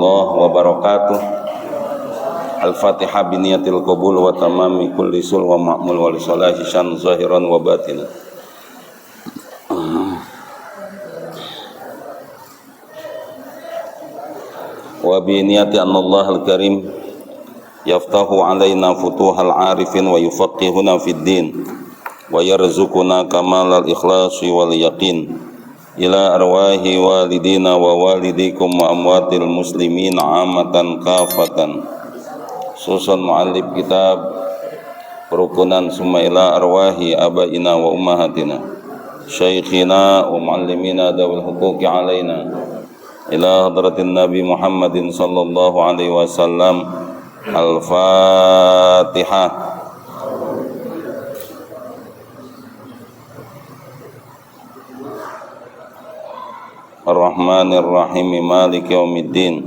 warahmatullahi wabarakatuh. Al-Fatihah biniyatil qabul wa tamami kulli sul wa ma'mul wa li salahi syan zahiran wa batinan. Wa bi niyati anna Allah al-Karim yaftahu alaina futuhal arifin wa yufaqihuna fid din wa yarzuquna kamalal ikhlasi wal yaqin ila arwahi walidina wa walidikum wa amwatil muslimin amatan kafatan. Susun mu'allif kitab perukunan summa ila arwahi abaina wa ummahatina syaikhina wa muallimina dawil huquqi alaina ila hadratin Nabi Muhammadin sallallahu alaihi wasallam. Al-Fatihah. Ar-Rahmanir Rahim Maliki yaumiddin.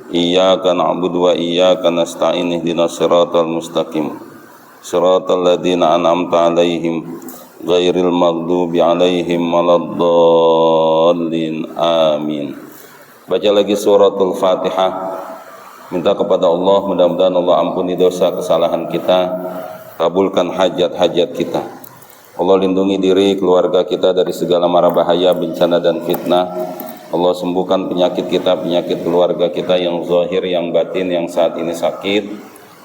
Iyyaka na'budu wa iyyaka nasta'in ihdinas siratal mustaqim. Siratal ladzina an'amta 'alaihim ghairil maghdubi 'alaihim waladdallin. Amin. Baca lagi suratul Fatihah. Minta kepada Allah, mudah-mudahan Allah ampuni dosa kesalahan kita, kabulkan hajat-hajat kita. Allah lindungi diri keluarga kita dari segala mara bahaya, bencana dan fitnah. Allah sembuhkan penyakit kita, penyakit keluarga kita yang zahir, yang batin, yang saat ini sakit.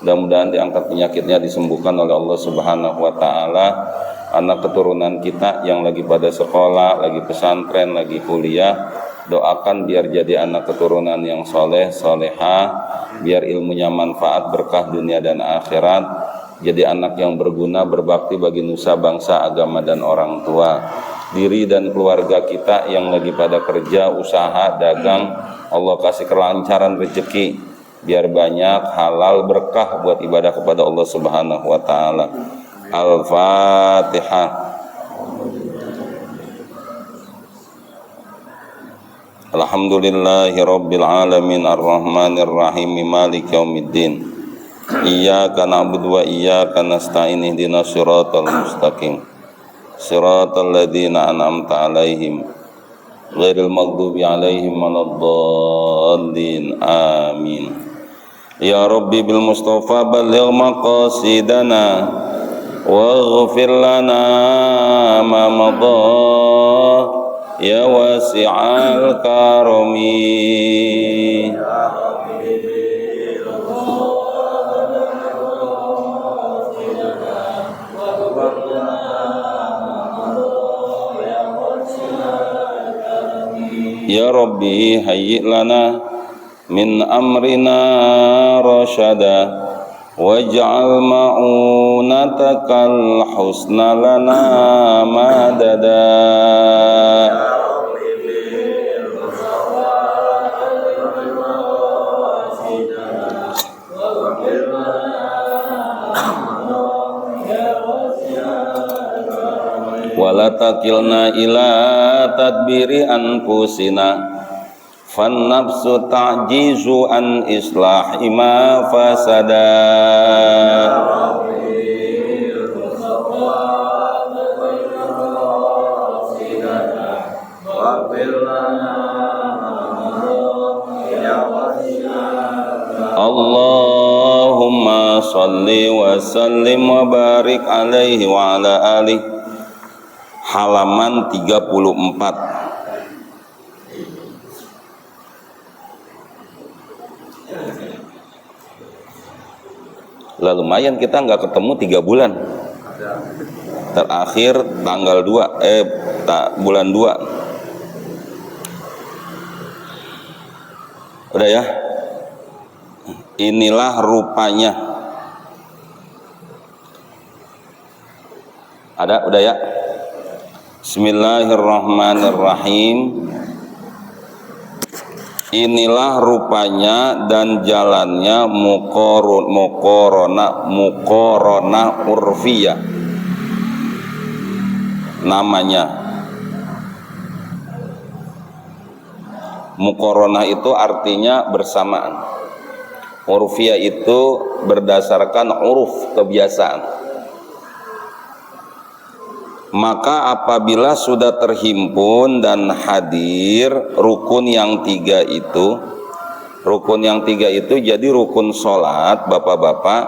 Mudah-mudahan diangkat penyakitnya, disembuhkan oleh Allah Subhanahu wa taala. Anak keturunan kita yang lagi pada sekolah, lagi pesantren, lagi kuliah, doakan biar jadi anak keturunan yang soleh, solehah, biar ilmunya manfaat, berkah dunia dan akhirat, jadi anak yang berguna, berbakti bagi nusa, bangsa, agama dan orang tua. Diri dan keluarga kita yang lagi pada kerja, usaha, dagang, Allah kasih kelancaran rezeki, biar banyak halal berkah buat ibadah kepada Allah Subhanahu wa taala. Al-Fatihah. Alhamdulillahi rabbil alamin arrahmanir rahim maliki yaumiddin. Iyyaka na'budu wa iyyaka nasta'in ihdinas siratal mustaqim. Siratal ladzina an'amta 'alaihim ghairil maghdubi 'alaihim waladdallin. Amin. Ya Rabbi bil Mustafa balligh maqasidana waghfir lana ma madha ya wasi'al karami. Ya Rabbi hayyi lana min amrina rasyada waj'al ma'unatakal husna lana madada. Wala takilna ila tadbiri anfusina fan nafsu ta'jizu an islahi ma fasada. Allahumma salli wa sallim wa barik alaihi wa ala alihi. Halaman 34. Lah lumayan, kita nggak ketemu 3 bulan. Terakhir tanggal 2 bulan 2. Udah ya. Inilah rupanya. Ada, udah ya. Bismillahirrahmanirrahim. Inilah rupanya dan jalannya muqaronah urfiyah namanya. Muqaronah itu artinya bersamaan. Urfiyah itu berdasarkan uruf, kebiasaan. Maka apabila sudah terhimpun dan hadir rukun yang 3 itu, Rukun yang 3 itu jadi rukun sholat, bapak-bapak,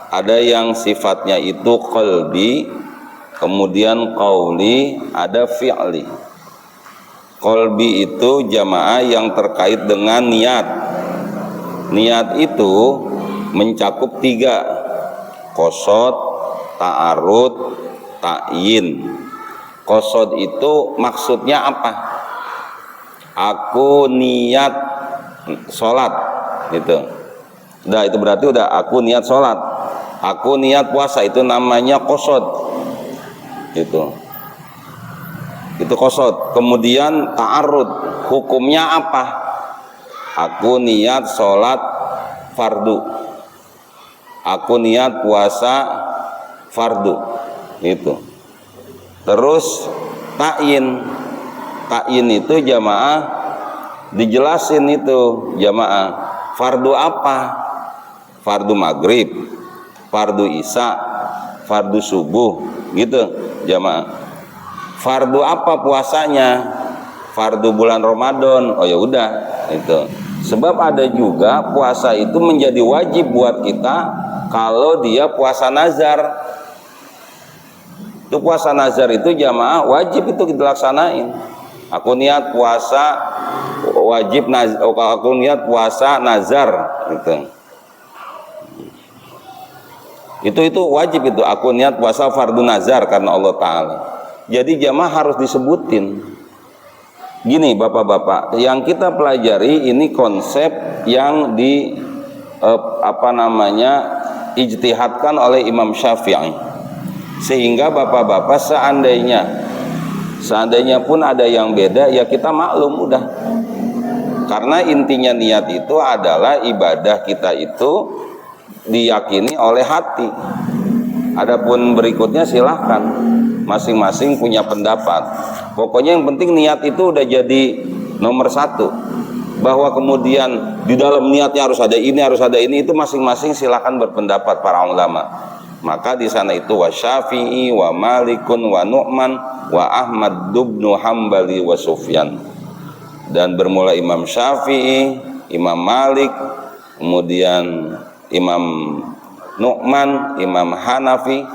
ada yang sifatnya itu qalbi, kemudian qauli, ada fi'li. Qalbi itu jamaah yang terkait dengan niat. Niat itu mencakup 3, qasad, ta'arud, ta'yin. Qasad itu maksudnya apa? Aku niat sholat gitu. Udah, itu berarti udah aku niat sholat, aku niat puasa, itu namanya qasad gitu. Itu qasad. Kemudian ta'arud, hukumnya apa? Aku niat sholat fardu, aku niat puasa fardu itu. Terus ta'yin, ta'yin itu jamaah dijelasin itu jamaah, fardu apa? Fardu maghrib, fardu isya, fardu subuh gitu jamaah. Fardu apa puasanya? Fardu bulan Ramadan. Oh ya udah itu. Sebab ada juga puasa itu menjadi wajib buat kita kalau dia puasa nazar. Itu puasa nazar itu jamaah wajib itu kita laksanain. Aku niat puasa wajib aku niat puasa nazar gitu. Itu wajib itu, aku niat puasa fardu nazar karena Allah Ta'ala. Jadi jamaah harus disebutin. Gini bapak-bapak, yang kita pelajari ini konsep yang ijtihadkan oleh Imam Syafi'i. Sehingga bapak-bapak seandainya pun ada yang beda, ya kita maklum udah. Karena intinya niat itu adalah ibadah kita itu diyakini oleh hati. Adapun berikutnya silahkan masing-masing punya pendapat. Pokoknya yang penting niat itu udah jadi nomor 1. Bahwa kemudian di dalam niatnya harus ada ini itu masing-masing silahkan berpendapat para ulama. Maka di sana itu wa Syafi'i wa Malikun wa Nu'man wa Ahmad ibn Hambali wa Sufyan. Dan bermula Imam Syafi'i, Imam Malik, kemudian Imam Nu'man, Imam Hanafi,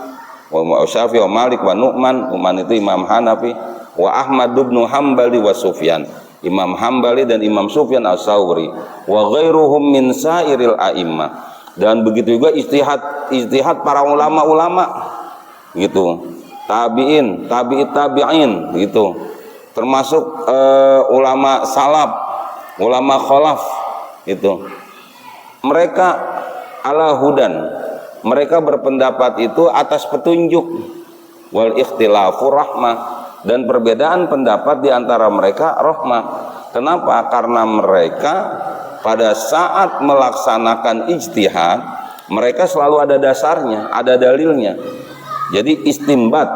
wa Syafi'i wa Malik wa Nu'man itu Imam Hanafi, wa Ahmad ibn Hambali wa Sufyan, Imam Hambali dan Imam Sufyan As-Sawri, wa ghairuhum min sairil a'immah. Dan begitu juga ijtihad para ulama-ulama gitu, tabi'in, tabi'in gitu, termasuk ulama salaf, ulama khalaf itu. Mereka ala hudan, mereka berpendapat itu atas petunjuk. Wal ikhtilafu rahmah, dan perbedaan pendapat di antara mereka rahmah. Kenapa? Karena mereka pada saat melaksanakan ijtihad, mereka selalu ada dasarnya, ada dalilnya. Jadi istimbat,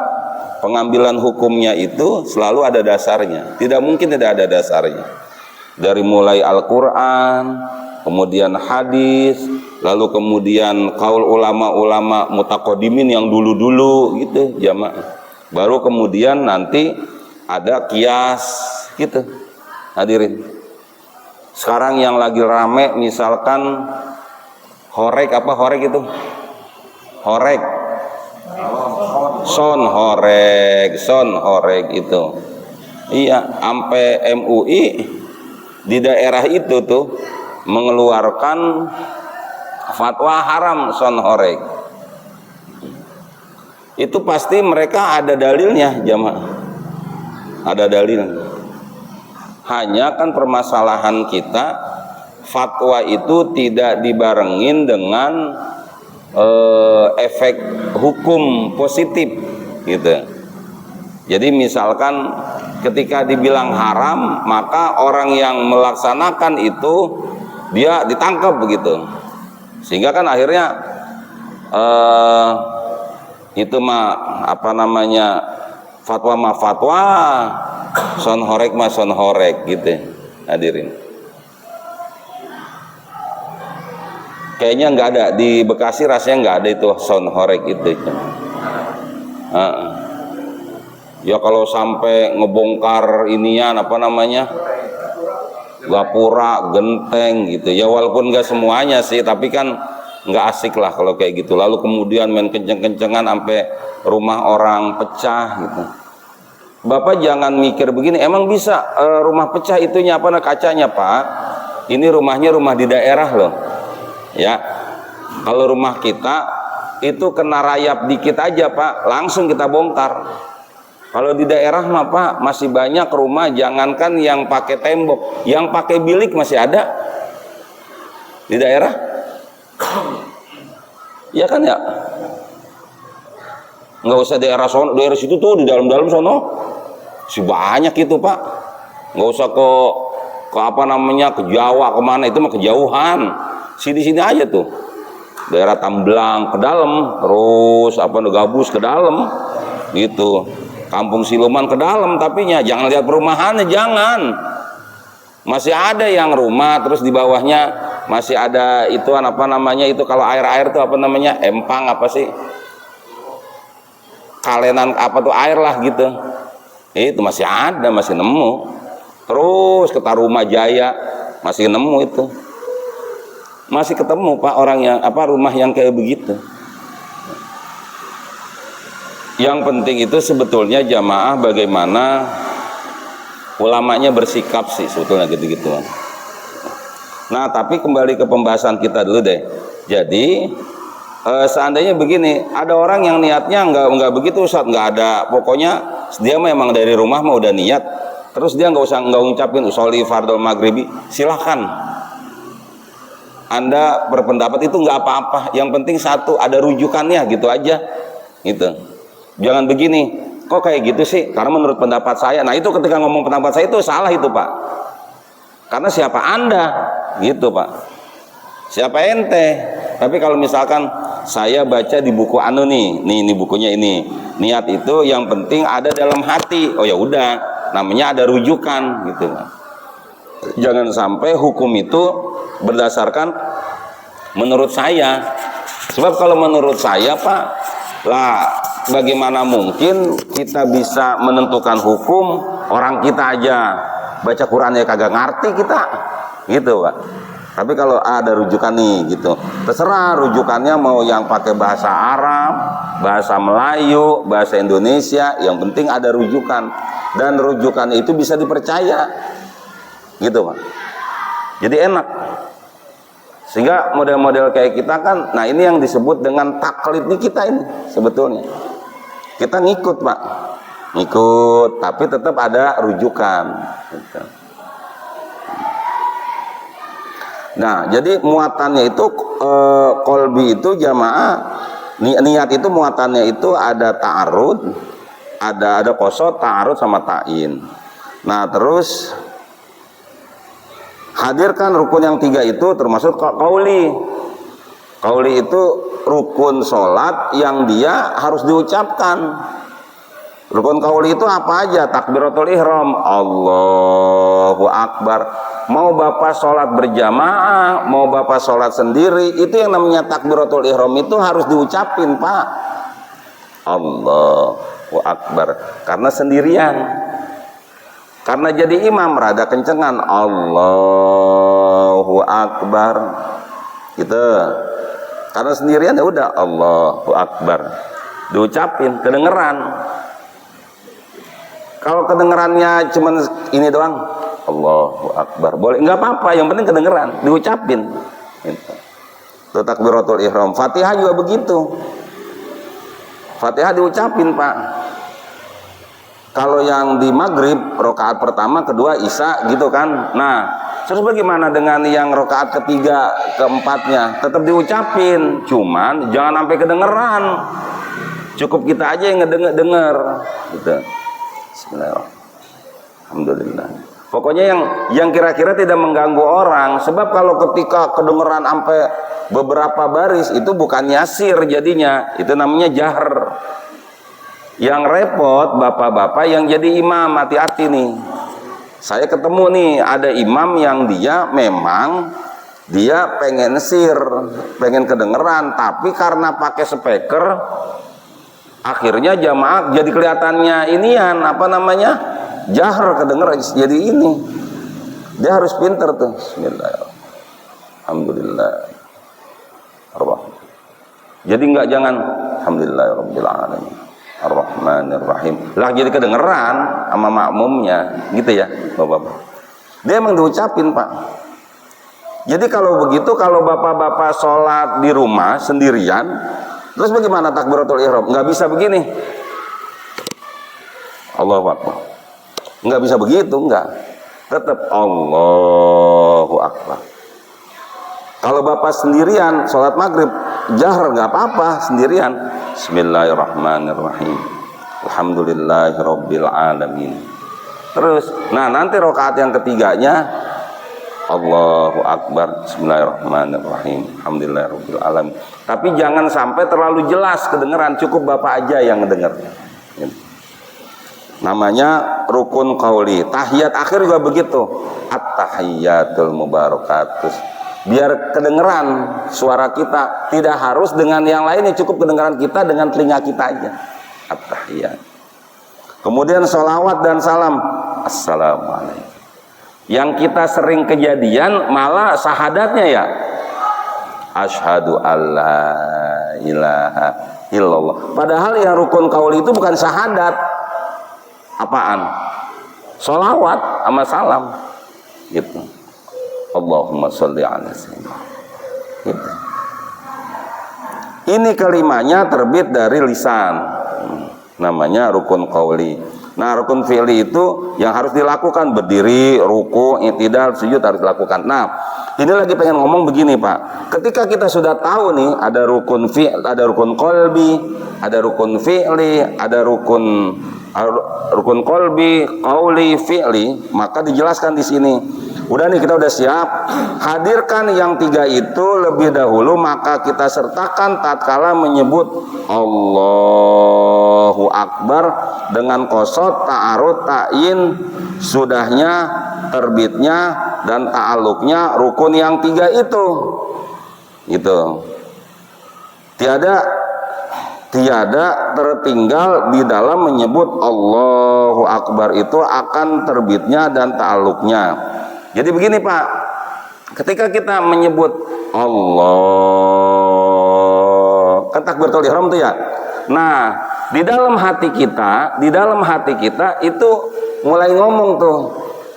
pengambilan hukumnya itu selalu ada dasarnya. Tidak mungkin tidak ada dasarnya. Dari mulai Al-Quran, kemudian hadis, lalu kemudian kaul ulama-ulama mutaqaddimin yang dulu-dulu gitu jamaah. Baru kemudian nanti ada kias gitu. Hadirin. Sekarang yang lagi rame misalkan horek, apa horek itu? Horek. Son horek itu. Iya, sampai MUI di daerah itu tuh mengeluarkan fatwa haram son horek. Itu pasti mereka ada dalilnya jamaah. Ada dalilnya. Hanya kan permasalahan kita, fatwa itu tidak dibarengin dengan efek hukum positif gitu. Jadi misalkan ketika dibilang haram, maka orang yang melaksanakan itu dia ditangkap begitu. Sehingga kan akhirnya itu mah fatwa son horek gitu. Hadirin, kayaknya nggak ada di Bekasi, rasanya nggak ada itu son horek itu. Ya kalau sampai ngebongkar inian gapura, genteng gitu ya, walaupun nggak semuanya sih, tapi kan nggak asik lah kalau kayak gitu. Lalu kemudian main kenceng-kencengan sampai rumah orang pecah gitu. Bapak jangan mikir begini, emang bisa rumah pecah itunya apa, kacanya Pak? Ini rumahnya rumah di daerah loh ya. Kalau rumah kita itu kena rayap dikit aja Pak, langsung kita bongkar. Kalau di daerah mah Pak masih banyak rumah, jangankan yang pakai tembok, yang pakai bilik masih ada di daerah. Ya kan ya, nggak usah daerah sono, daerah situ tuh di dalam-dalam sono si banyak itu Pak. Nggak usah ke apa namanya, ke Jawa kemana, itu mah kejauhan. Sini-sini aja tuh, daerah Tamblang ke dalam, terus apa Gabus ke dalam gitu, Kampung Siluman ke dalam. Tapinya jangan lihat perumahannya, jangan. Masih ada yang rumah terus di bawahnya masih ada itu apa namanya, itu kalau air tuh apa namanya, empang apa sih, kalenan apa tuh, air lah gitu, itu masih ada, masih nemu. Terus ke Tarumah Jaya masih nemu, itu masih ketemu Pak orang yang apa, rumah yang kayak begitu. Yang penting itu sebetulnya jamaah bagaimana ulamanya bersikap sih sebetulnya gitu-gitu. Nah tapi kembali ke pembahasan kita dulu deh. Jadi seandainya begini, ada orang yang niatnya nggak begitu Ustaz, nggak ada, pokoknya dia memang dari rumah mau udah niat, terus dia nggak ngucapin usolli fardhu maghribi, silahkan Anda berpendapat itu nggak apa-apa, yang penting satu ada rujukannya gitu aja gitu. Jangan begini, kok kayak gitu sih karena menurut pendapat saya. Nah itu ketika ngomong pendapat saya itu salah itu Pak, karena siapa Anda gitu Pak, siapa ente. Tapi kalau misalkan saya baca di buku anu nih bukunya ini, niat itu yang penting ada dalam hati, oh ya udah namanya ada rujukan gitu. Jangan sampai hukum itu berdasarkan menurut saya. Sebab kalau menurut saya Pak, lah bagaimana mungkin kita bisa menentukan hukum orang kita aja baca Quran ya kagak ngerti kita gitu Pak. Tapi kalau ada rujukan nih gitu, terserah rujukannya mau yang pakai bahasa Arab, bahasa Melayu, bahasa Indonesia, yang penting ada rujukan dan rujukannya itu bisa dipercaya gitu Pak. Jadi enak. Sehingga model-model kayak kita kan, nah ini yang disebut dengan taklid nih kita ini sebetulnya. Kita ngikut Pak, ngikut, tapi tetap ada rujukan gitu. Nah jadi muatannya itu kolbi itu jamaah, niat itu muatannya itu ada ta'arud, ada qasad, ta'arud sama ta'in. Nah terus hadirkan rukun yang 3 itu termasuk qauli. Qauli itu rukun sholat yang dia harus diucapkan. Rukun qauli itu apa aja? Takbiratul ihram, Allahu Akbar. Mau Bapak sholat berjamaah, mau Bapak sholat sendiri, itu yang namanya takbiratul ihram itu harus diucapin Pak. Allahu Akbar. Karena sendirian. Karena jadi imam rada kencengan, Allahu Akbar gitu. Karena sendirian ya udah Allahu Akbar diucapin, kedengeran. Kalau kedengerannya cuman ini doang, Allahu Akbar, boleh, nggak apa-apa, yang penting kedengeran, diucapin gitu. Itu takbiratul ihram. Fatihah juga begitu, Fatihah diucapin Pak. Kalau yang di maghrib rokaat pertama, kedua, isya gitu kan. Nah terus bagaimana dengan yang rokaat ketiga, keempatnya? Tetap diucapin, cuman jangan sampai kedengeran. Cukup kita aja yang ngedenger gitu. Bismillahirrahmanirrahim. Alhamdulillah. Pokoknya yang kira-kira tidak mengganggu orang. Sebab kalau ketika kedengeran sampai beberapa baris itu bukan yasir jadinya, itu namanya jahr. Yang repot bapak-bapak yang jadi imam, hati-hati nih. Saya ketemu nih ada imam yang dia memang dia pengen sir, pengen kedengeran, tapi karena pakai speaker akhirnya jamaah jadi kelihatannya inian apa namanya, jahr, kedengeran jadi ini. Dia harus pinter tuh. Bismillahirrahmanirrahim. Alhamdulillah. Jadi enggak jangan alhamdulillahirabbil alamin. Ar-Rahmanir-Rahim. Lah jadi kedengeran sama makmumnya, gitu ya, Bapak-bapak. Dia emang diucapin, Pak. Jadi kalau begitu, kalau bapak-bapak sholat di rumah sendirian, terus bagaimana takbiratul ihram? Nggak bisa begini. Allahu Akbar. Nggak bisa begitu, nggak. Tetap Allahu Akbar. Kalau bapak sendirian sholat maghrib, jahar nggak apa-apa sendirian. Bismillahirrahmanirrahim. Alhamdulillahirabbil alamin. Terus, nah nanti rakaat yang ketiganya Allahu Akbar, Bismillahirrahmanirrahim, Alhamdulillahirabbil alamin. Tapi jangan sampai terlalu jelas kedengeran, cukup bapak aja yang ngedenger. Namanya rukun qauli. Tahiyat akhir juga begitu. At-tahiyyatul mubarakatus. Biar kedengeran suara kita, tidak harus dengan yang lainnya, cukup kedengeran kita dengan telinga kita aja. At-tahiyyat. Kemudian sholawat dan salam. Assalamualaikum. Yang kita sering kejadian malah syahadatnya ya. Asyhadu alla ilaha illallah. Padahal yang rukun qauli itu bukan syahadat. Apaan? Sholawat sama salam. Gitu. Allahumma sholli ala sayyidina. Gitu. Ini kelimanya terbit dari lisan. Namanya rukun qauli. Nah, rukun fi'li itu yang harus dilakukan, berdiri, ruku, i'tidal, sujud harus dilakukan. Nah, ini lagi pengen ngomong begini, Pak. Ketika kita sudah tahu nih ada rukun fi'l, ada rukun qalbi, ada rukun fi'li, ada rukun qalbi, qauli, fi'li, maka dijelaskan di sini. Udah nih, kita udah siap. Hadirkan yang tiga itu lebih dahulu, maka kita sertakan tatkala menyebut Allahu Akbar dengan qasad, ta'arud, ta'yin, sudahnya, terbitnya, dan ta'alluqnya rukun yang tiga itu. Gitu. Tiada tertinggal di dalam menyebut Allahu Akbar itu akan terbitnya dan ta'alluqnya. Jadi begini, Pak, ketika kita menyebut Allah, kan takbiratul ihram tuh ya. Nah, di dalam hati kita itu mulai ngomong tuh,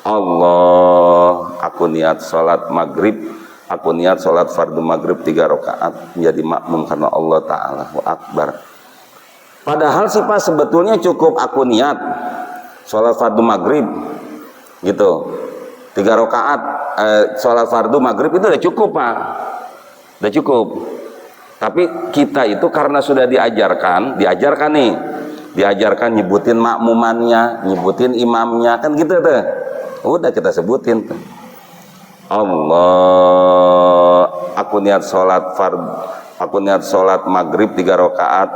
Allah, aku niat sholat maghrib, aku niat sholat fardu maghrib 3 rakaat menjadi makmum karena Allah Ta'ala Akbar. Padahal sih, Pak, sebetulnya cukup aku niat sholat fardu maghrib gitu. 3 rakaat sholat fardu maghrib itu udah cukup, Pak, udah cukup. Tapi kita itu karena sudah diajarkan nyebutin makmumannya, nyebutin imamnya, kan gitu tuh. Udah kita sebutin tuh. Allah, aku niat sholat maghrib 3 rakaat,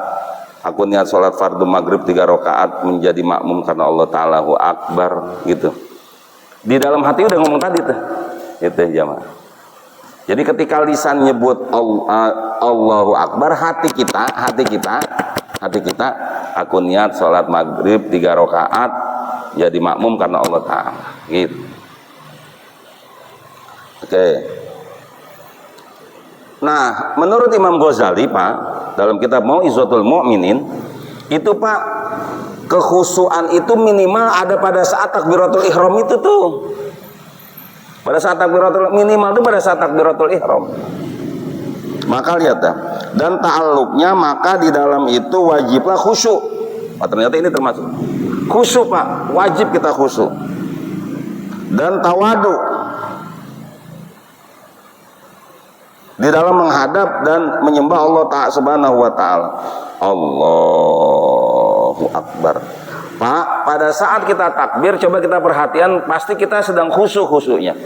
aku niat sholat fardu maghrib 3 rakaat menjadi makmum karena Allah Ta'ala Akbar, gitu. Di dalam hati udah ngomong tadi tuh, itu jamaah. Jadi ketika lisan nyebut Allahu Akbar, hati kita, aku niat sholat maghrib 3 rakaat jadi makmum karena Allah Ta'ala, gitu. Oke. Nah, menurut Imam Ghazali, Pak, dalam kitab Mau'izatul Mu'minin, itu, Pak, kekhusyuan itu minimal ada pada saat takbiratul ihram itu tuh. Pada saat takbiratul minimal itu pada saat takbiratul ihram. Maka lihat ya. Dan ta'alluqnya maka di dalam itu wajiblah khusyuk. Oh, ternyata ini termasuk khusyuk, Pak. Wajib kita khusyuk. Dan tawadu di dalam menghadap dan menyembah Allah Ta'ala Subhanahu wa Ta'ala. Allahu Akbar. Pak, pada saat kita takbir, coba kita perhatian, pasti kita sedang khusyuk-khusyuknya.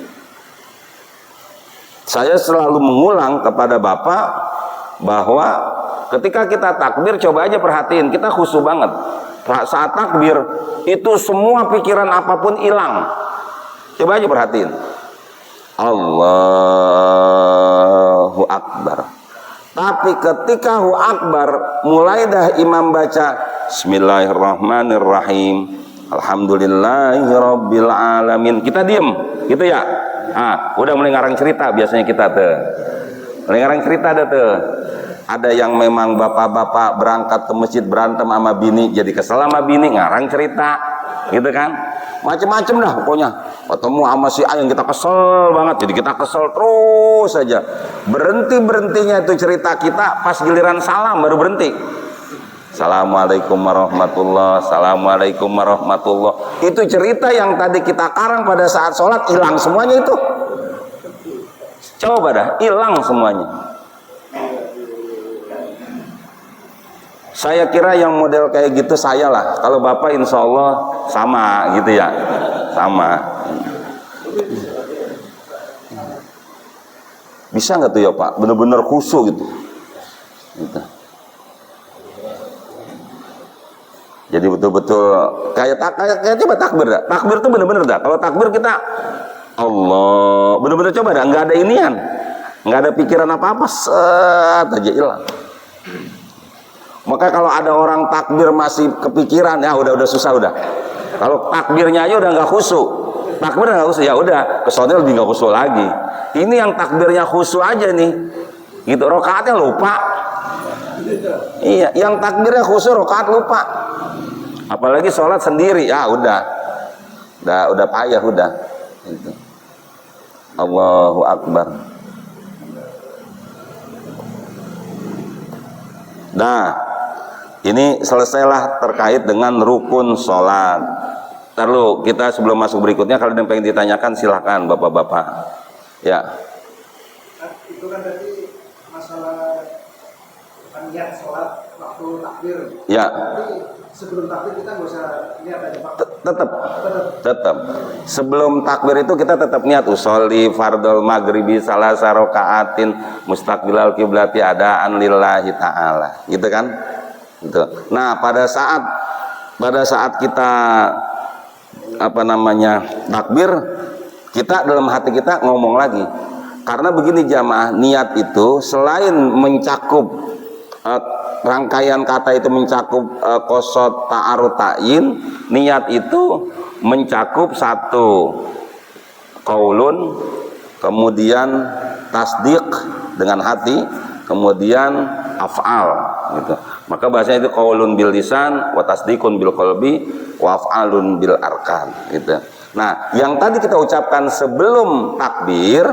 Saya selalu mengulang kepada Bapak bahwa ketika kita takbir, coba aja perhatiin, kita khusyuk banget. Saat takbir, itu semua pikiran apapun hilang. Coba aja perhatiin. Allahu Akbar. Tapi ketika Allahu Akbar, mulai dah imam baca Bismillahirrahmanirrahim, Alhamdulillahirabbil alamin. Kita diem, gitu ya. Udah mulai ngarang cerita biasanya kita tuh. Mulai ngarang cerita dah tuh. Ada yang memang bapak-bapak berangkat ke masjid berantem sama bini, jadi kesel sama bini, ngarang cerita, gitu kan? Macem-macem dah pokoknya. Ketemu sama si A yang kita kesel banget, jadi kita kesel terus saja. Berhenti-berhentinya itu cerita kita pas giliran salam baru berhenti. Assalamualaikum warahmatullah, assalamualaikum warahmatullah. Itu cerita yang tadi kita karang pada saat sholat hilang semuanya itu. Coba dah, hilang semuanya. Saya kira yang model kayak gitu saya lah. Kalau Bapak insya Allah sama gitu ya, sama. Bisa nggak tuh ya Pak? Bener-bener khusyuk gitu. Jadi betul-betul kayak coba takbir dah. Takbir tuh bener-bener dah. Kalau takbir kita Allah, bener-bener coba dah. Nggak ada inian, nggak ada pikiran apa-apa, set aja hilang. Maka kalau ada orang takbir masih kepikiran, ya udah susah udah. Kalau takbirnya aja udah nggak khusyuk, takbirnya nggak khusyuk, ya udah kesoalnya lebih nggak khusyuk lagi. Ini yang takbirnya khusyuk aja nih, gitu. Rokaatnya lupa. Iya, yang takbirnya khusyuk, rokaat lupa. Apalagi sholat sendiri, ya udah payah udah. Gitu. Allahu Akbar. Nah. Ini selesailah terkait dengan rukun sholat. Lalu kita sebelum masuk berikutnya, kalau ada yang pengen ditanyakan silahkan bapak-bapak. Ya. Itu kan tadi masalah niat sholat waktu takbir. Ya. Tapi sebelum takbir kita nggak usah niat aja Pak. Tetap. Sebelum takbir itu kita tetap niat usolli fardhol maghribi salasa rakaatin mustaqbilal kiblati adaan lillahi ta'ala. Gitu kan? Gitu. Nah, pada saat kita takbir, kita dalam hati kita ngomong lagi. Karena begini jamaah, niat itu selain mencakup rangkaian kata itu mencakup qasad ta'arud ta'yin, niat itu mencakup satu qaulun, kemudian tasdiq dengan hati, kemudian af'al gitu. Maka bahasanya itu qaulun bil lisan wa tasdiqun bil qalbi wa af'alun bil arkan gitu. Nah, yang tadi kita ucapkan sebelum takbir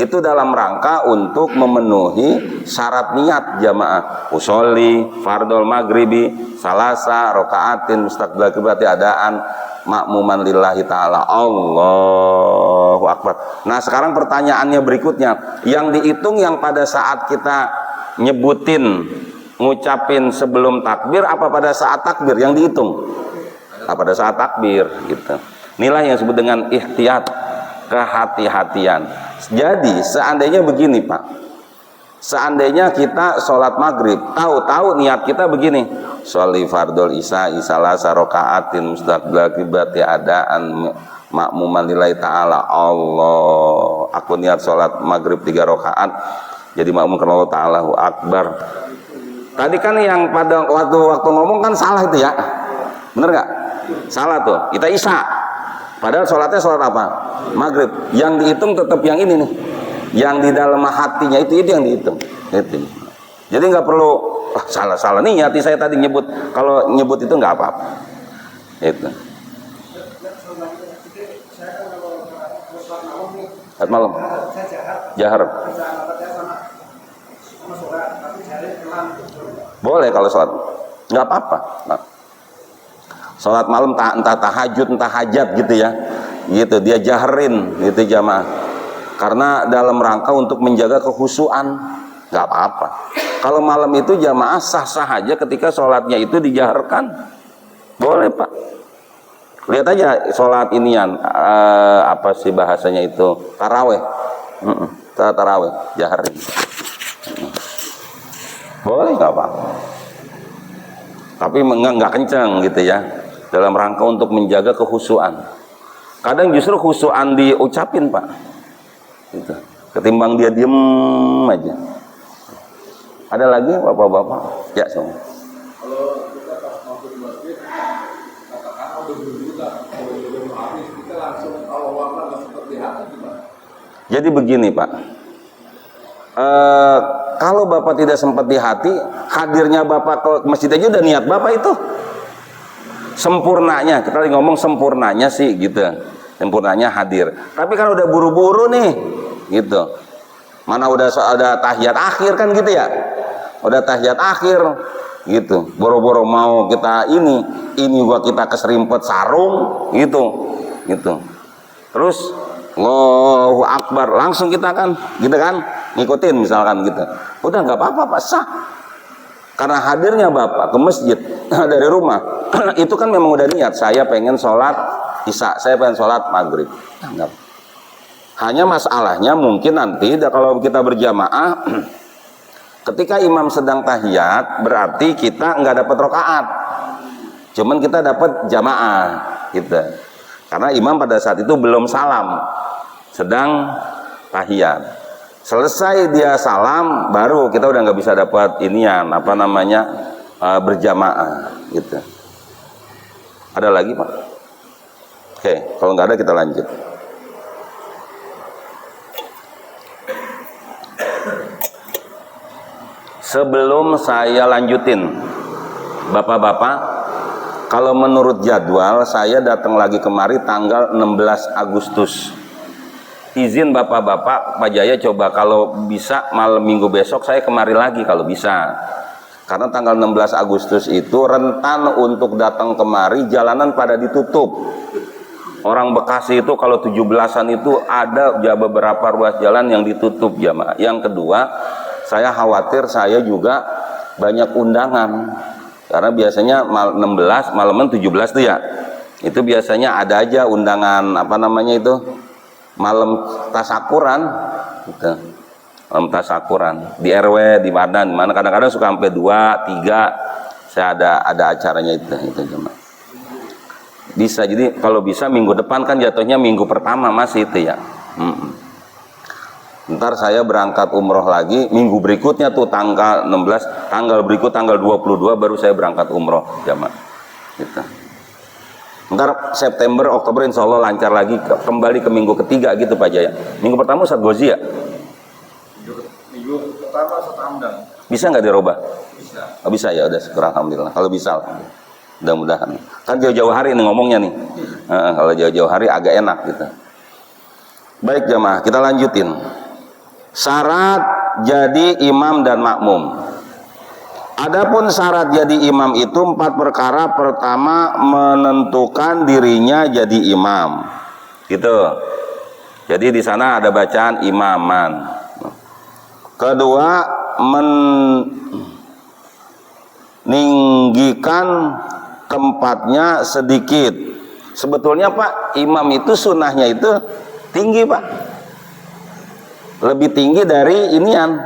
itu dalam rangka untuk memenuhi syarat niat jamaah. Usolli fardhol maghribi salasa rakaatin mustaqbil kiblati adaan makmuman lillahi ta'ala. Allahu Akbar. Nah, sekarang pertanyaannya berikutnya, yang dihitung yang pada saat kita nyebutin ngucapin sebelum takbir apa pada saat takbir yang dihitung? Pada saat takbir gitu. Inilah yang disebut dengan ihtiyat, kehati-hatian. Jadi seandainya begini Pak, seandainya kita sholat maghrib, tahu niat kita begini, sholli fardhol isya salasa rakaatin mustaqbil kiblati adaan makmuman lillahi ta'ala. Allah, aku niat sholat maghrib 3 rakaat jadi makmum karena Allah ta'ala. Akbar. Tadi kan yang pada waktu ngomong kan salah itu ya, bener nggak? Salah tuh. Kita isya, padahal sholatnya sholat apa? Maghrib. Yang dihitung tetap yang ini nih, yang di dalam hatinya itu yang dihitung. Itu. Jadi nggak perlu salah nih hati saya tadi nyebut. Kalau nyebut itu nggak apa-apa. Itu. Saat malam. Jahar. Boleh kalau sholat, nggak apa-apa. Nah, sholat malam entah tahajud entah hajat gitu ya, gitu dia jaharin gitu jamaah. Karena dalam rangka untuk menjaga kekhusyuan, nggak apa-apa. Kalau malam itu jamaah sah-sah aja ketika sholatnya itu dijaharkan, boleh Pak. Lihat aja sholat inian apa sih bahasanya itu taraweh, taraweh jaharin. Boleh nggak apa-apa, tapi nggak kencang gitu ya, dalam rangka untuk menjaga kekhusyuan. Kadang justru khusyuan diucapin Pak gitu, ketimbang dia diem aja. Ada lagi bapak-bapak? Ya semua. Kalau kita pas masuk masjid, katakan udah berbuka, Jadi begini Pak, kalau Bapak tidak sempat di hati, hadirnya Bapak ke masjid aja udah niat Bapak itu. Sempurnanya, kita lagi ngomong sempurnanya sih gitu, sempurnanya hadir. Tapi kan udah buru-buru nih, gitu. Mana udah ada tahiyat akhir kan gitu ya, udah tahiyat akhir, gitu. Boro-boro mau kita ini gua kita keserimpet sarung, gitu. Terus Allahu Akbar, langsung kita kan, gitu kan, ngikutin misalkan gitu. Udah nggak apa-apa Pak, sah. Karena hadirnya Bapak ke masjid dari rumah, itu kan memang udah niat, saya pengen sholat isya, saya pengen sholat maghrib. Hanya masalahnya mungkin nanti kalau kita berjamaah, ketika imam sedang tahiyat, berarti kita nggak dapat rakaat, cuman kita dapat jamaah, gitu. Karena imam pada saat itu belum salam, sedang tahiyat. Selesai dia salam, baru kita udah nggak bisa dapat inian, apa namanya, berjamaah, gitu. Ada lagi Pak? Oke, kalau nggak ada kita lanjut. Sebelum saya lanjutin, Bapak-bapak, kalau menurut jadwal saya datang lagi kemari tanggal 16 Agustus. Izin Bapak-bapak, Pak Jaya coba kalau bisa malam minggu besok saya kemari lagi kalau bisa. Karena tanggal 16 Agustus itu rentan untuk datang kemari, jalanan pada ditutup. Orang Bekasi itu kalau 17-an itu ada beberapa ruas jalan yang ditutup jamaah. Yang kedua, saya khawatir saya juga banyak undangan. Karena biasanya 16, malaman 17 tuh ya. Itu biasanya ada aja undangan, apa namanya itu, malam tasakuran gitu. Malam tasakuran di RW, di mana kadang-kadang suka sampai 2, 3 saya ada acaranya itu cuma. Bisa, jadi kalau bisa minggu depan kan jatuhnya minggu pertama masih itu ya. Ntar saya berangkat umroh lagi minggu berikutnya tuh tanggal 16, tanggal berikut tanggal 22 baru saya berangkat umroh jamaah gitu. Ntar September, Oktober insya Allah lancar lagi, kembali ke minggu ketiga gitu Pak Jaya. Minggu pertama Ustadz Gozi ya? Minggu pertama Ustadz Hamdan. Bisa nggak dirubah? Bisa. Oh, bisa ya, udah syukur alhamdulillah. Kalau bisa, mudah-mudahan. Kan jauh-jauh hari ini ngomongnya nih. Kalau jauh-jauh hari agak enak gitu. Baik jamaah, kita lanjutin. Syarat jadi imam dan makmum. Adapun syarat jadi imam itu 4 perkara. Pertama, menentukan dirinya jadi imam. Gitu. Jadi di sana ada bacaan imaman. Kedua, meninggikan tempatnya sedikit. Sebetulnya Pak, imam itu sunnahnya itu tinggi Pak. Lebih tinggi dari inian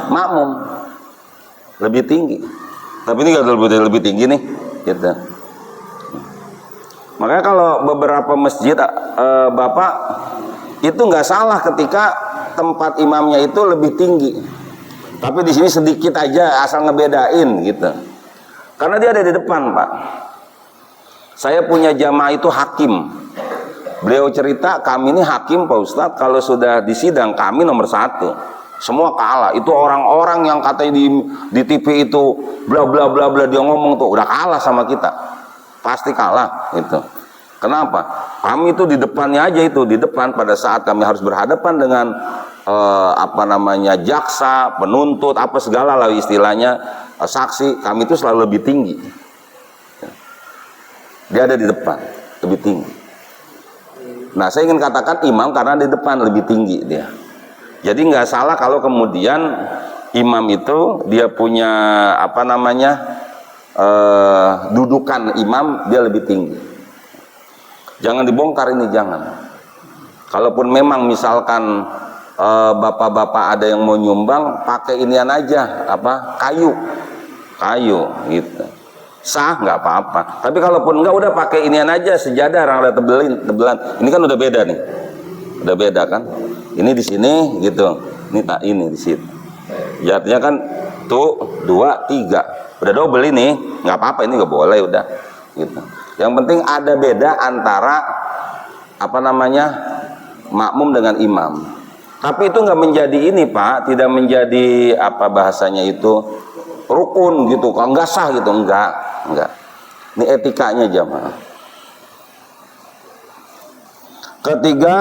makmum. Lebih tinggi, tapi ini nggak lebih tinggi nih, gitu. Makanya kalau beberapa masjid, Bapak itu nggak salah ketika tempat imamnya itu lebih tinggi, tapi di sini sedikit aja asal ngebedain, gitu. Karena dia ada di depan Pak. Saya punya jamaah itu hakim. Beliau cerita, kami ini hakim Pak Ustadz, kalau sudah di sidang kami nomor 1. Semua kalah. Itu orang-orang yang katanya di TV itu bla bla bla bla dia ngomong tuh udah kalah sama kita. Pasti kalah itu. Kenapa? Kami itu di depannya aja, itu di depan pada saat kami harus berhadapan dengan apa namanya, jaksa, penuntut, apa segala lah istilahnya, saksi, kami itu selalu lebih tinggi. Dia ada di depan, lebih tinggi. Nah, saya ingin katakan imam karena di depan lebih tinggi dia. Jadi nggak salah kalau kemudian imam itu dia punya apa namanya, dudukan imam dia lebih tinggi. Jangan dibongkar ini, jangan. Kalaupun memang misalkan bapak-bapak ada yang mau nyumbang, pakai inian aja, apa, kayu gitu. Sah, nggak apa-apa. Tapi kalaupun enggak, udah pakai inian aja, sejadah yang ada tebelan. Ini kan udah beda nih, udah beda kan. Ini di sini gitu, ini tak ini di situ. Jatuhnya kan tuh 2, 3, udah double ini, nggak apa-apa, ini nggak boleh udah. Gitu. Yang penting ada beda antara apa namanya, makmum dengan imam. Tapi itu nggak menjadi ini Pak, tidak menjadi apa bahasanya itu rukun gitu, kalau nggak sah gitu, enggak. Ini etikanya jamaah. Ketiga,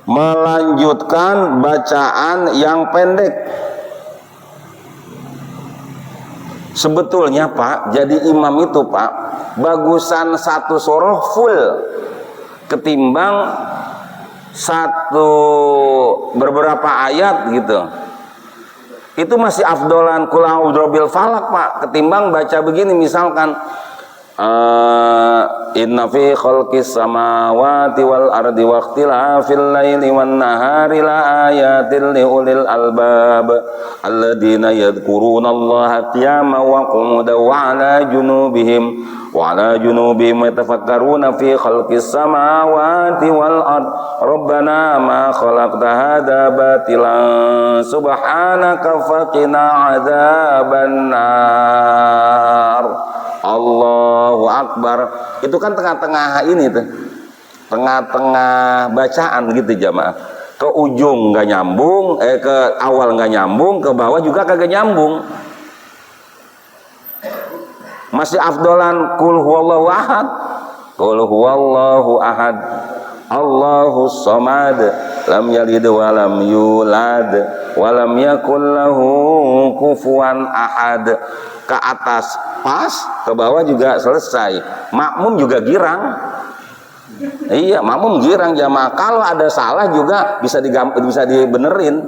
melanjutkan bacaan yang pendek. Sebetulnya Pak, jadi imam itu Pak, bagusan satu surah full ketimbang satu beberapa ayat gitu. Itu masih afdolan kul a'udzu birabbil falaq Pak, ketimbang baca begini misalkan inna fi khalqis samawati wal ardi waqtilafil laili wan nahari la ayatin liulil albab alladzina yadhkurunallaha qiyaman wa qu'udan wa ala junubihim yatafakkaruna fi khalqis samawati wal ard rabbana ma khalaqta hadza batilan subhanaka faqina adzabannar. Allahu Akbar. Itu kan tengah-tengah ini tuh, tengah-tengah bacaan gitu jamaah. Ke ujung nggak nyambung, ke awal nggak nyambung, ke bawah juga kagak nyambung. Masih afdolan kul huwallahu ahad, kul huwallahu ahad, Allahus samad, lam yalid wa lam yulad wa lam yakul lahu kufuwan ahad. Ke atas pas, ke bawah juga selesai. Makmum juga girang. Iya, makmum girang jamaah. Kalau ada salah juga bisa dibenerin.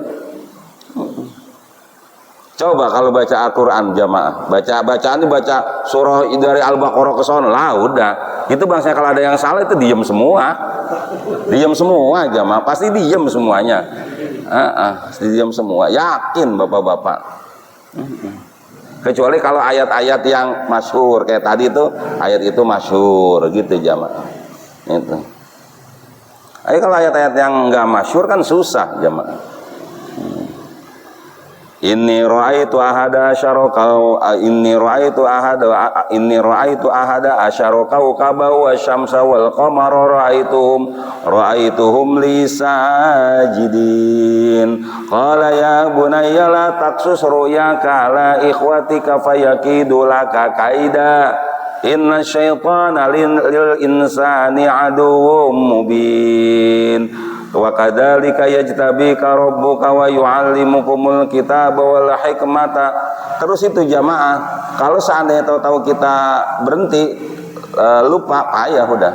Coba kalau baca Al-Qur'an jamaah, bacaan ini baca surah dari Al-Baqarah ke sana lah udah. Itu bangsa kalau ada yang salah itu diem semua. Diem semua jamaah, pasti diem semuanya. Pasti diem semua. Yakin Bapak-bapak. Kecuali kalau ayat-ayat yang masyhur kayak tadi itu, ayat itu masyhur gitu jamaah. Itu. Kalau ayat-ayat yang enggak masyhur kan susah jamaah. Inni ra'aitu ahada asyara kawkaban wasyamsa wal qamara ra'aituhum li sajidin. Qala ya bunayya la taqsus ru'yaka ala ikhwatika fayakidu laka kaida. Inna syaitana lil insani aduwwum mubin. Wa kadzalika yajtabika rabbuka wa yu'allimukumul kitaba wal hikmata. Terus itu jamaah, kalau seandainya tahu-tahu kita berhenti lupa, payah udah.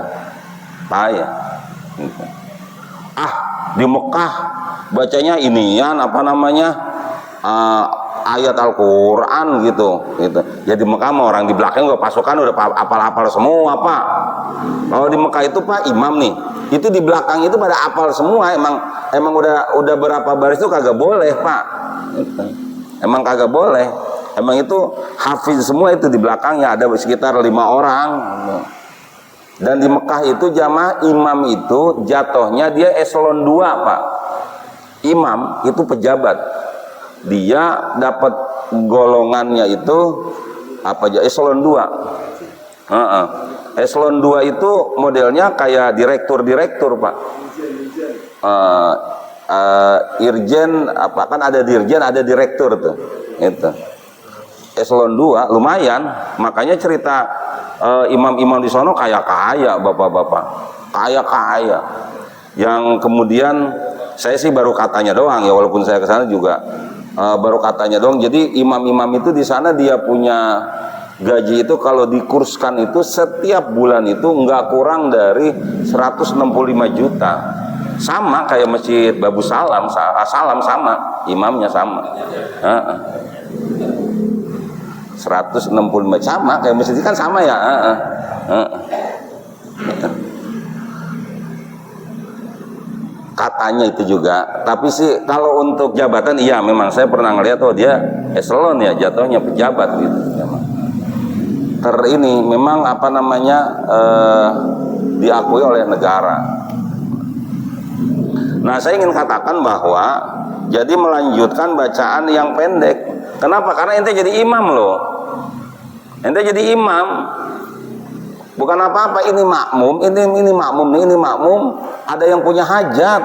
Payah. Di Mekah bacanya inian apa namanya? Ayat Al-Qur'an gitu. Ya di Mekah mah orang di belakang gak pasukan udah apal-apal semua, Pak. Kalau di Mekah itu Pak imam nih, itu di belakang itu pada apal semua. Emang udah berapa baris itu kagak boleh, Pak. Emang kagak boleh. Emang itu hafiz semua, itu di belakangnya ada sekitar 5 orang. Dan di Mekah itu jamaah imam itu jatuhnya dia eselon 2, Pak. Imam itu pejabat. Dia dapat golongannya itu apa aja, eselon 2. Eselon 2 itu modelnya kayak direktur Pak. Irjen apa, kan ada dirjen ada direktur tuh. Itu eselon 2 lumayan. Makanya cerita imam-imam di sono kaya bapak-bapak, kaya yang kemudian saya sih baru katanya doang ya, walaupun saya ke sana juga baru katanya doang. Jadi imam-imam itu di sana dia punya gaji itu kalau dikurskan itu setiap bulan itu nggak kurang dari 165 juta. Sama kayak Masjid Babu Salam sama, imamnya sama. 165 sama kayak masjid kan sama ya. Katanya itu juga, tapi sih kalau untuk jabatan iya memang saya pernah ngeliat dia eselon ya, jatuhnya pejabat gitu memang. Ini memang apa namanya diakui oleh negara. Nah saya ingin katakan bahwa jadi melanjutkan bacaan yang pendek. Kenapa? Karena ente jadi imam loh. Ente jadi imam. Bukan apa-apa, ini makmum, ini makmum, ini makmum, ada yang punya hajat.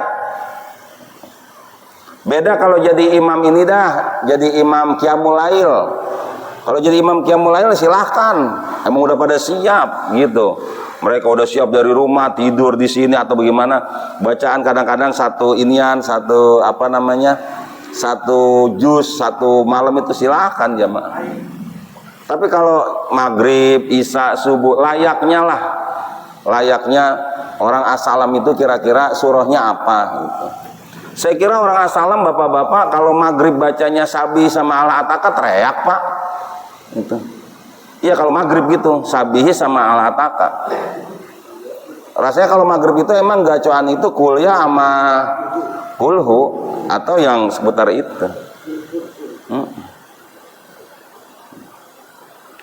Beda kalau jadi imam ini dah, jadi imam Qiyamul Lail. Kalau jadi imam Qiyamul Lail silahkan, emang udah pada siap gitu. Mereka udah siap dari rumah, tidur di sini atau bagaimana. Bacaan kadang-kadang satu inian, satu apa namanya, satu juz, satu malam itu silahkan jamaah. Tapi kalau maghrib, isya, subuh, layaknya lah, layaknya orang as-salam itu kira-kira surahnya apa gitu. Saya kira orang as-salam bapak-bapak kalau maghrib bacanya sabi sama al-ataka teriak pak itu. Iya kalau maghrib gitu, sabihi sama al-ataka. Rasanya kalau maghrib itu emang gacoan itu kuliah sama kulhu atau yang seputar itu.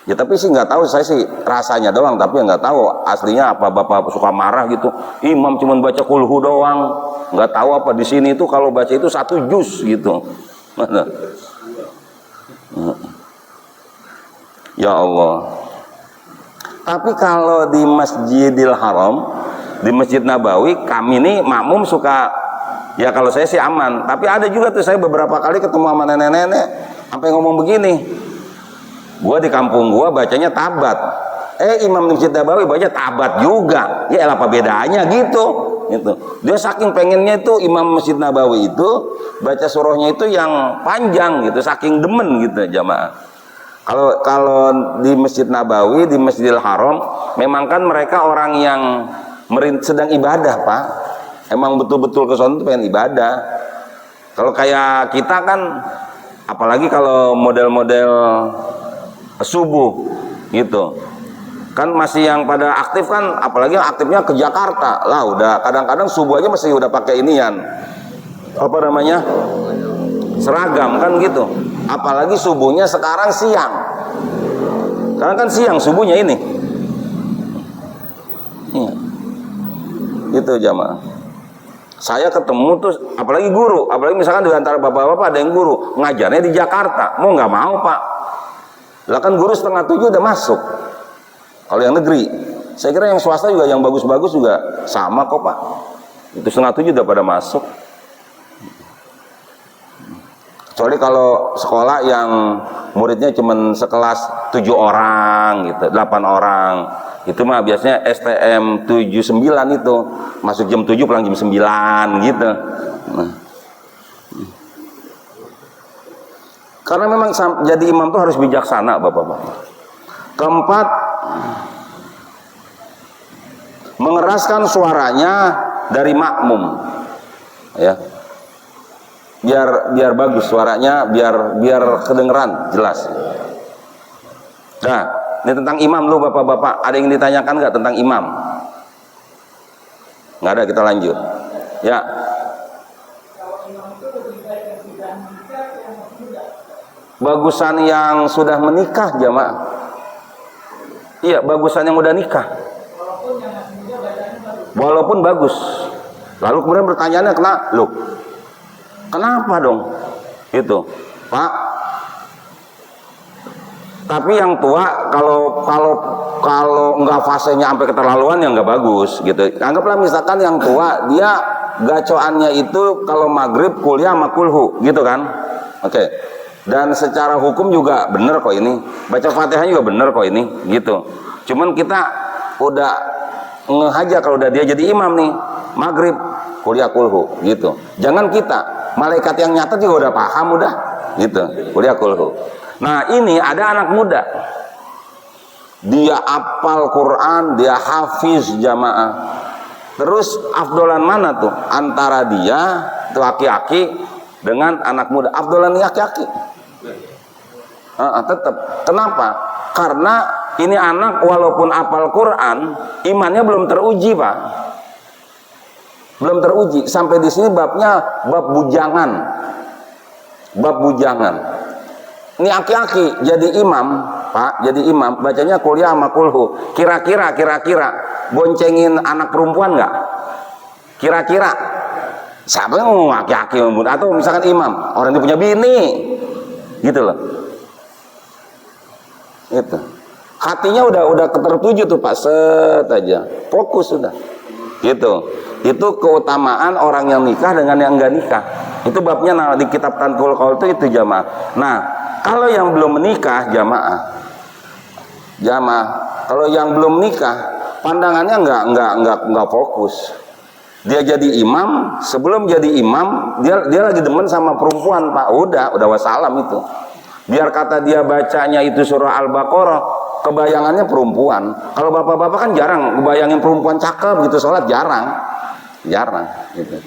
Ya tapi sih nggak tahu, saya sih rasanya doang, tapi nggak tahu aslinya apa. Bapak suka marah gitu, imam cuma baca kulhu doang, nggak tahu apa di sini itu kalau baca itu satu juz gitu. Ya Allah. Tapi kalau di Masjidil Haram, di Masjid Nabawi, kami ini makmum suka, ya kalau saya sih aman. Tapi ada juga tuh saya beberapa kali ketemu sama nenek-nenek sampai ngomong begini. Gua di kampung gua bacanya tabat. Imam Masjid Nabawi baca tabat juga. Ya apa bedanya gitu. Gitu. Dia saking pengennya itu Imam Masjid Nabawi itu baca surahnya itu yang panjang gitu, saking demen gitu jamaah. Kalau di Masjid Nabawi, di Masjidil Haram, memang kan mereka orang yang sedang ibadah, Pak. Emang betul-betul ke sana pengen ibadah. Kalau kayak kita kan, apalagi kalau model-model subuh gitu kan masih yang pada aktif kan, apalagi yang aktifnya ke Jakarta lah, udah kadang-kadang subuh aja masih udah pakai inian apa namanya seragam kan gitu, apalagi subuhnya sekarang siang, karena kan siang subuhnya ini gitu jamaah. Saya ketemu tuh apalagi guru, apalagi misalkan di antara bapak-bapak ada yang guru ngajarnya di Jakarta, mau nggak mau pak. Lah kan guru 6:30 udah masuk. Kalau yang negeri, saya kira yang swasta juga yang bagus-bagus juga sama kok pak. Itu 6:30 udah pada masuk. Kecuali kalau sekolah yang muridnya cuma sekelas 7 orang gitu, 8 orang. Itu mah biasanya STM 79 itu. Masuk jam 7 pulang jam 9 gitu. Nah. Karena memang jadi imam itu harus bijaksana bapak-bapak. Keempat, mengeraskan suaranya dari makmum, ya, biar bagus suaranya, biar kedengeran jelas. Nah, ini tentang imam lu bapak-bapak, ada yang ditanyakan nggak tentang imam? Nggak ada, kita lanjut. Ya. Bagusan yang sudah menikah jamaah. Iya, bagusan yang udah nikah. Walaupun bagus. Lalu kemudian pertanyaannya kenapa dong? Itu, Pak. Tapi yang tua kalau nggak fasenya sampai keterlaluan yang nggak bagus gitu. Anggaplah misalkan yang tua dia gacoannya itu kalau maghrib kuliah sama kulhu gitu kan. Oke. Dan secara hukum juga bener kok ini, baca Fatihah juga bener kok ini gitu. Cuman kita udah ngehaja kalau udah dia jadi imam nih maghrib kuliah kulhu gitu. Jangan kita, malaikat yang nyata juga udah paham udah gitu, kuliah kulhu. Nah ini ada anak muda, dia hafal Quran, dia hafiz jamaah. Terus afdolan mana tuh antara dia tuh laki-laki dengan anak muda? Afdolan laki-laki. Tetap. Kenapa? Karena ini anak walaupun hafal Quran, imannya belum teruji, Pak. Belum teruji. Sampai di sini babnya bab bujangan. Bab bujangan. Ini aki-aki jadi imam, Pak, jadi imam, bacanya kuliah sama kulhu. Kira-kira boncengin anak perempuan nggak? Kira-kira siapa yang mau aki-aki atau misalkan imam, orang yang punya bini, gitu loh. Itu. hatinya udah tertuju tuh Pak, set aja, fokus sudah. Gitu. Itu keutamaan orang yang nikah dengan yang enggak nikah. Itu babnya di kitab Tanqul Qaul itu jamaah. Nah, kalau yang belum menikah jamaah, kalau yang belum nikah pandangannya enggak fokus. Dia jadi imam, sebelum jadi imam dia lagi demen sama perempuan Pak, udah wassalam itu. Biar kata dia bacanya itu surah Al-Baqarah, kebayangannya perempuan. Kalau bapak-bapak kan jarang kebayangin perempuan cakep gitu sholat, jarang gitu.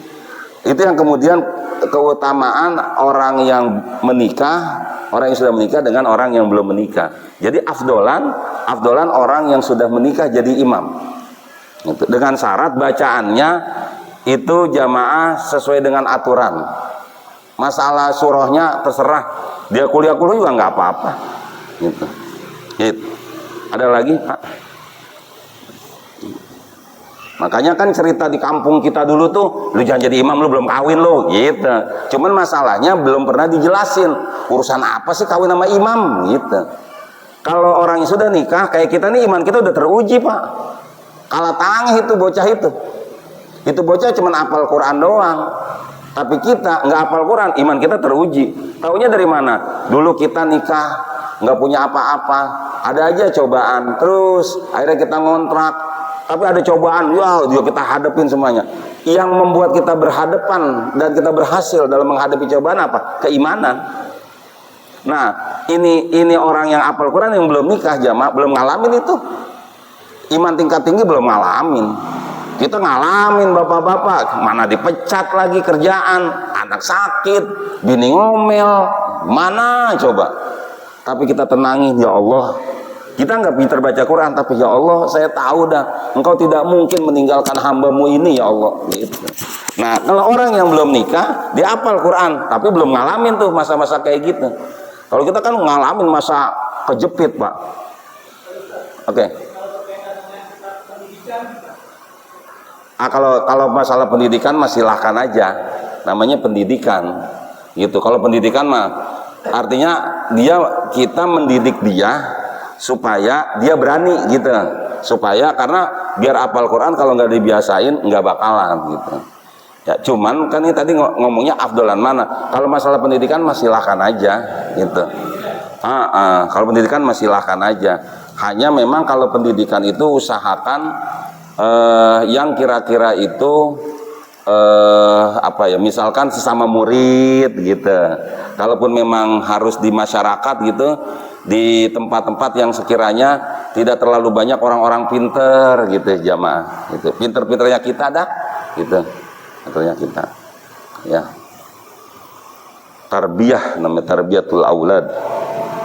Itu yang kemudian keutamaan orang yang menikah, orang yang sudah menikah dengan orang yang belum menikah. Jadi afdolan orang yang sudah menikah jadi imam gitu. Dengan syarat bacaannya itu jamaah sesuai dengan aturan. Masalah surahnya terserah, dia kuliah juga nggak apa-apa gitu. Ada lagi Pak? Makanya kan cerita di kampung kita dulu tuh, lu jangan jadi imam, lu belum kawin lu gitu. Cuman masalahnya belum pernah dijelasin urusan apa sih kawin sama imam gitu. Kalau orang yang sudah nikah kayak kita nih, iman kita udah teruji Pak. Kalah tangih itu bocah itu bocah cuman hafal Quran doang, tapi kita nggak hafal Quran, iman kita teruji. Taunya dari mana? Dulu kita nikah nggak punya apa-apa, ada aja cobaan, terus akhirnya kita ngontrak, tapi ada cobaan, ya dia kita hadapin semuanya. Yang membuat kita berhadapan dan kita berhasil dalam menghadapi cobaan apa? Keimanan. Nah, ini orang yang hafal Quran yang belum nikah jamaah, belum ngalamin itu. Iman tingkat tinggi belum ngalamin. Kita ngalamin bapak-bapak, mana dipecat lagi kerjaan, anak sakit, bini ngomel, mana coba. Tapi kita tenangin, ya Allah. Kita nggak pintar baca Quran, tapi ya Allah, saya tahu dah, Engkau tidak mungkin meninggalkan hamba-Mu ini, ya Allah. Gitu. Nah, kalau orang yang belum nikah, dia hafal Quran, tapi belum ngalamin tuh masa-masa kayak gitu. Kalau kita kan ngalamin masa kejepit, Pak. Oke. Kalau masalah pendidikan mah silahkan aja, namanya pendidikan, gitu. Kalau pendidikan mah artinya kita mendidik dia supaya dia berani gitu, supaya karena biar hafal Quran kalau nggak dibiasain nggak bakalan gitu. Ya cuman kan ini tadi ngomongnya afdolan mana. Kalau masalah pendidikan mah silahkan aja gitu. Kalau pendidikan mah silahkan aja. Hanya memang kalau pendidikan itu usahakan yang kira-kira itu misalkan sesama murid gitu. Kalaupun memang harus di masyarakat gitu, di tempat-tempat yang sekiranya tidak terlalu banyak orang-orang pinter gitu jamaah gitu. Pinter-pinternya kita dah gitu. Pinternya kita. Ya. Tarbiyah namanya, tarbiyatul aulad.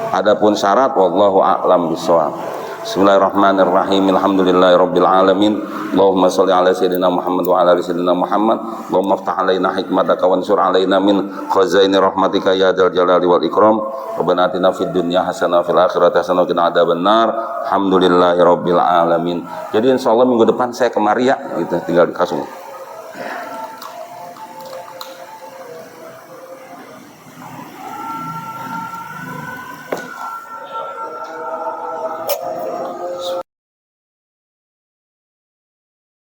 Adapun syarat wallahu a'lam bishawab. Bismillahirrahmanirrahim. Alhamdulillahirabbil alamin. Allahumma shalli ala sayyidina Muhammad wa ala ali sayyidina Muhammad. Allahumma iftah alaina hikmataka wansur alaina min khazaini rahmatika ya dzal jalali wal ikram. Rabbana atina fid dunya hasanah wa fil akhirati hasanah wa qina adzabannar. Alhamdulillahirabbil alamin. Jadi insyaallah minggu depan saya ke Maria gitu, tinggal di Kasung.